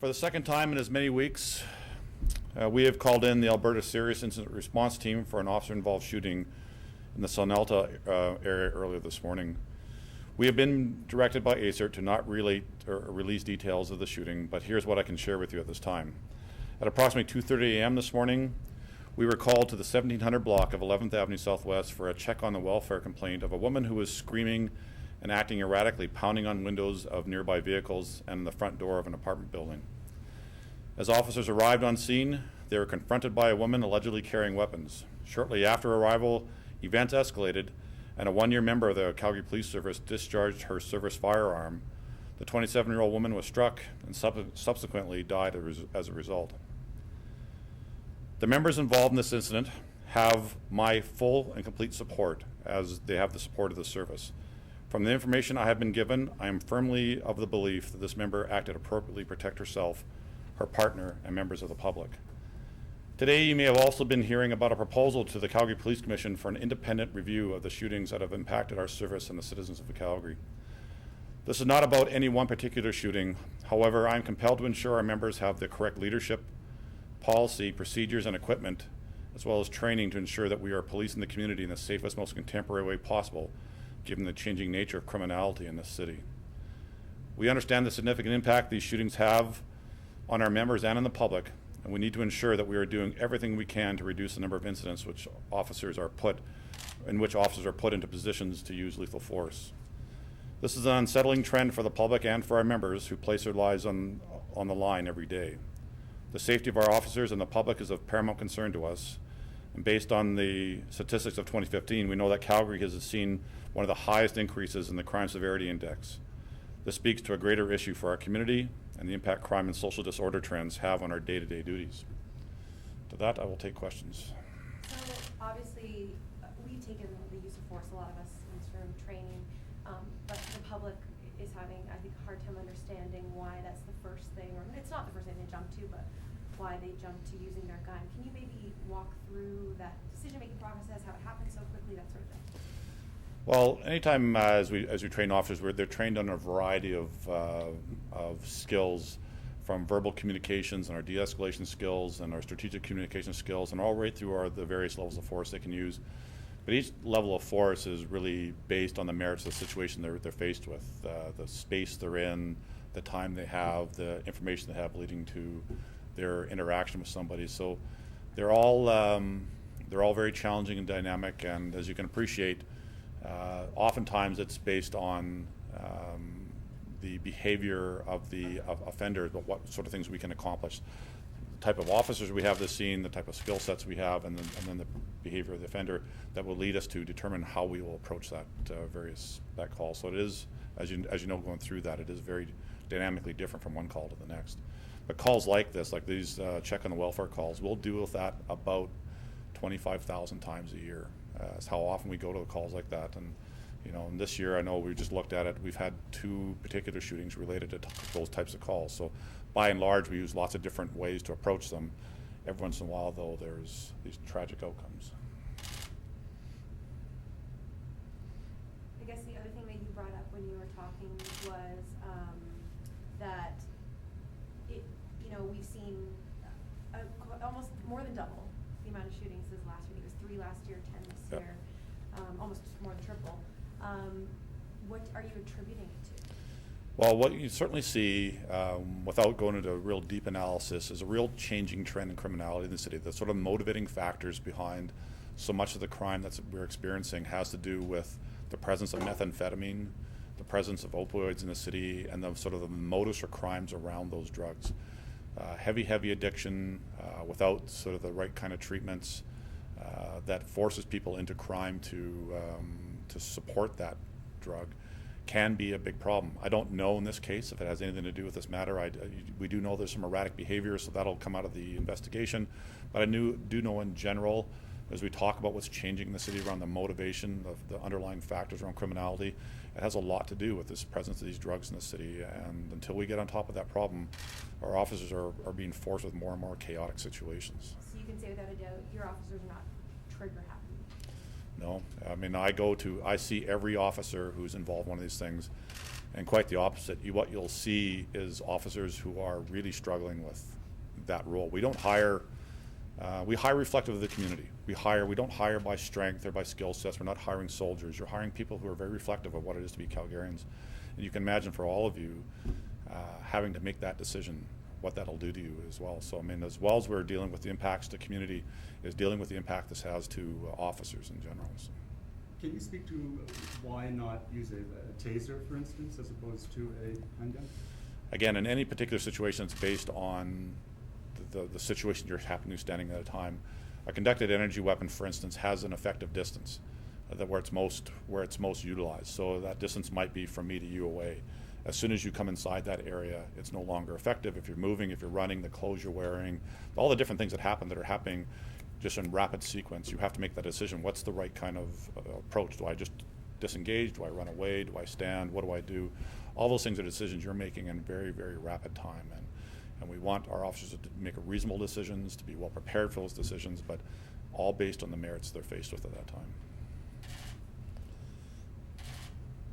For the second time in as many weeks, we have called in the Alberta Serious Incident Response Team for an officer-involved shooting in the Sunalta area earlier this morning. We have been directed by ASIRT to not relate or release details of the shooting, but here's what I can share with you at this time. At approximately 2:30 a.m. this morning, we were called to the 1700 block of 11th Avenue Southwest for a check on the welfare complaint of a woman who was screaming and acting erratically, pounding on windows of nearby vehicles and the front door of an apartment building. As officers arrived on scene, they were confronted by a woman allegedly carrying weapons. Shortly after arrival, events escalated, and a one-year member of the Calgary Police Service discharged her service firearm. The 27-year-old woman was struck and subsequently died as a result. The members involved in this incident have my full and complete support, as they have the support of the service. From the information I have been given, I am firmly of the belief that this member acted appropriately to protect herself, her partner, and members of the public. Today, you may have also been hearing about a proposal to the Calgary Police Commission for an independent review of the shootings that have impacted our service and the citizens of Calgary. This is not about any one particular shooting. However, I am compelled to ensure our members have the correct leadership, policy, procedures, and equipment, as well as training to ensure that we are policing the community in the safest, most contemporary way possible, given the changing nature of criminality in this city. We understand the significant impact these shootings have on our members and on the public, and we need to ensure that we are doing everything we can to reduce the number of incidents in which officers are put into positions to use lethal force. This is an unsettling trend for the public and for our members who place their lives on the line every day. The safety of our officers and the public is of paramount concern to us. And based on the statistics of 2015, we know that Calgary has seen one of the highest increases in the crime severity index. This speaks to a greater issue for our community and the impact crime and social disorder trends have on our day-to-day duties. To that, I will take questions. So obviously, we've taken the use of force, a lot of us in this room, training, but the public is having, I think, a hard time understanding why that's the first thing, or it's not the first thing they jump to, but why they jump to using their gun. Can you maybe walk through that decision-making process, how it happens so quickly, that sort of thing? Well, anytime as we train officers, they're trained on a variety of skills, from verbal communications and our de-escalation skills and our strategic communication skills, and all right through the various levels of force they can use. But each level of force is really based on the merits of the situation they're faced with, the space they're in, the time they have, the information they have leading to their interaction with somebody. So they're all very challenging and dynamic, and as you can appreciate, oftentimes it's based on the behavior of the offenders, but what sort of things we can accomplish, the type of officers we have this scene, the type of skill sets we have, and then the behavior of the offender that will lead us to determine how we will approach that call. So it is, as you know, going through that, it is very dynamically different from one call to the next. But calls like this, like these check on the welfare calls, we'll deal with that about 25,000 times a year. Is how often we go to calls like that. And and this year, I know we just looked at it, we've had 2 particular shootings related to those types of calls. So by and large, we use lots of different ways to approach them. Every once in a while, though, there's these tragic outcomes. I guess the other thing that you brought up when you were talking was that we've seen almost more than double the amount of shootings this last year. It was 3 last year, 10 this Yep. year, almost more than triple. What are you attributing it to? Well, what you certainly see, without going into a real deep analysis, is a real changing trend in criminality in the city. The sort of motivating factors behind so much of the crime that we're experiencing has to do with the presence of methamphetamine, the presence of opioids in the city, and the sort of the modus or crimes around those drugs. Heavy addiction without sort of the right kind of treatments that forces people into crime to support that drug can be a big problem. I don't know in this case if it has anything to do with this matter. We do know there's some erratic behavior, so that'll come out of the investigation. But I do know in general, as we talk about what's changing in the city around the motivation of the underlying factors around criminality, it has a lot to do with this presence of these drugs in the city. And until we get on top of that problem, our officers are being forced with more and more chaotic situations. So you can say without a doubt, your officers are not trigger happy. No, I mean, I see every officer who's involved in one of these things, And quite the opposite. What you'll see is officers who are really struggling with that role. We don't hire, we hire reflective of the community. We don't hire by strength or by skill sets. We're not hiring soldiers. You're hiring people who are very reflective of what it is to be Calgarians. And you can imagine for all of you having to make that decision, what that'll do to you as well. So I mean, as well as we're dealing with the impacts to community, is dealing with the impact this has to officers in general. So. Can you speak to why not use a taser, for instance, as opposed to a handgun? Again, in any particular situation, it's based on the situation you're happening to standing at a time. A conducted energy weapon, for instance, has an effective distance where it's most utilized. So that distance might be from me to you away. As soon as you come inside that area, it's no longer effective. If you're moving, if you're running, the clothes you're wearing, all the different things that are happening just in rapid sequence, you have to make that decision. What's the right kind of approach? Do I just disengage? Do I run away? Do I stand? What do I do? All those things are decisions you're making in very, very rapid time. And we want our officers to make reasonable decisions, to be well prepared for those decisions, but all based on the merits they're faced with at that time.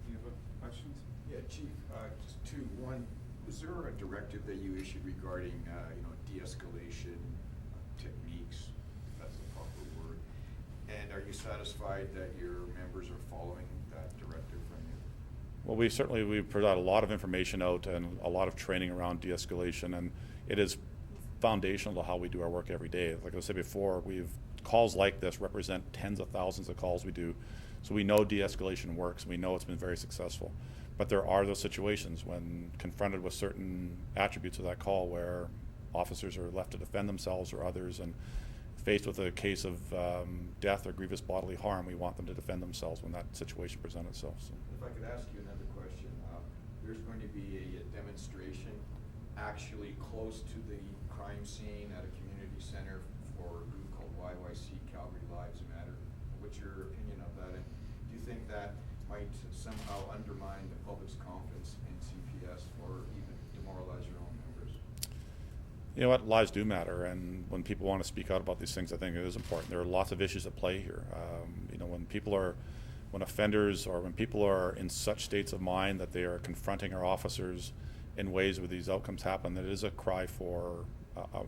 Do you have questions? Yeah, Chief, just two. One, was there a directive that you issued regarding, de-escalation techniques, if that's the proper word? And are you satisfied that your members are following that directive from you? Well, we provide a lot of information out and a lot of training around de-escalation, and it is foundational to how we do our work every day. Like I said before, calls like this represent tens of thousands of calls we do, so we know de-escalation works. We know it's been very successful, but there are those situations when confronted with certain attributes of that call where officers are left to defend themselves or others, and faced with a case of death or grievous bodily harm, we want them to defend themselves when that situation presents itself. So. If I could ask you another question, there's going to be a demonstration actually close to the crime scene at a community center for a group called YYC, Calgary Lives Matter. What's your opinion of that? And do you think that might somehow undermine the public's confidence in CPS or even demoralize your own members? You know what, lives do matter, and when people want to speak out about these things, I think it is important. There are lots of issues at play here. When offenders or when people are in such states of mind that they are confronting our officers in ways where these outcomes happen, that it is a cry for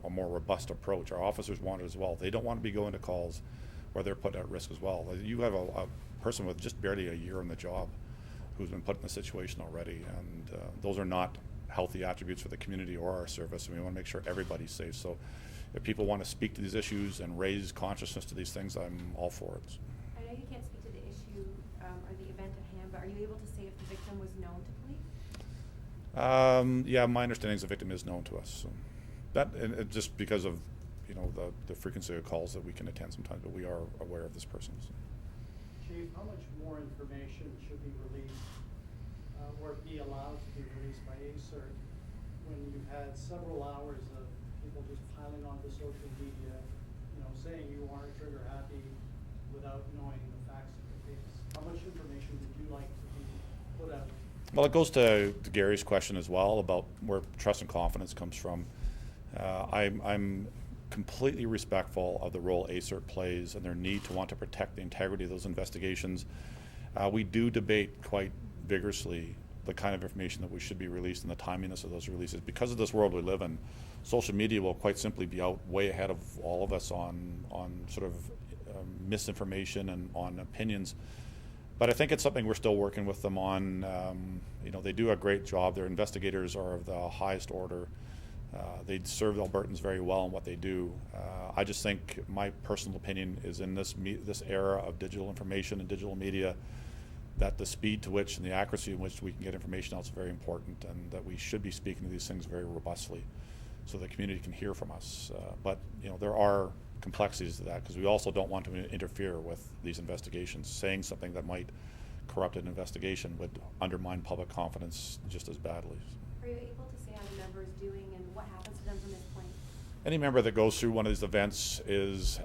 a more robust approach. Our officers want it as well. They don't want to be going to calls where they're put at risk as well. You have a person with just barely a year on the job who's been put in a situation already, and those are not healthy attributes for the community or our service, and we want to make sure everybody's safe. So if people want to speak to these issues and raise consciousness to these things, I'm all for it. I know you can't speak to the issue or the event at hand, but are you able to say if the victim was known to police? Yeah, my understanding is the victim is known to us. So that, and just because of the frequency of calls that we can attend sometimes, but we are aware of this person. So. Chief, how much more information should be released or be allowed to be released by ASIRT when you've had several hours of people just piling onto social media, saying you aren't trigger happy without knowing the facts of the case? How much information would you like to be put out? Well, it goes to Gary's question as well about where trust and confidence comes from. I'm completely respectful of the role ASIRT plays and their need to want to protect the integrity of those investigations. We do debate quite vigorously the kind of information that we should be released and the timeliness of those releases. Because of this world we live in, social media will quite simply be out way ahead of all of us on sort of misinformation and on opinions. But I think it's something we're still working with them on. They do a great job. Their investigators are of the highest order. They serve Albertans very well in what they do. I just think my personal opinion is in this era of digital information and digital media, that the speed to which and the accuracy in which we can get information out is very important, and that we should be speaking to these things very robustly so the community can hear from us. But there are complexities to that, because we also don't want to interfere with these investigations. Saying something that might corrupt an investigation would undermine public confidence just as badly. Are you able to say how the member is doing and what happens to them from this point? Any member that goes through one of these events is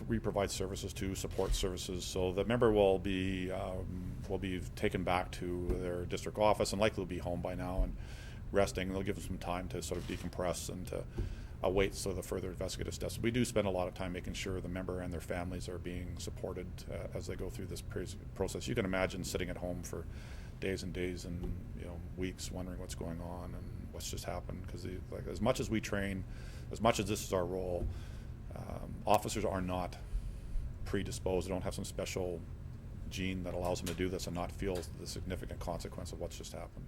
we provide services to support services. So the member will be taken back to their district office and likely will be home by now and resting. And they'll give them some time to sort of decompress and to await the further investigative steps. We do spend a lot of time making sure the member and their families are being supported as they go through this process. You can imagine sitting at home for days and days and weeks wondering what's going on and what's just happened, because like as much as we train, as much as this is our role, officers are not predisposed. They don't have some special gene that allows them to do this and not feel the significant consequence of what's just happened.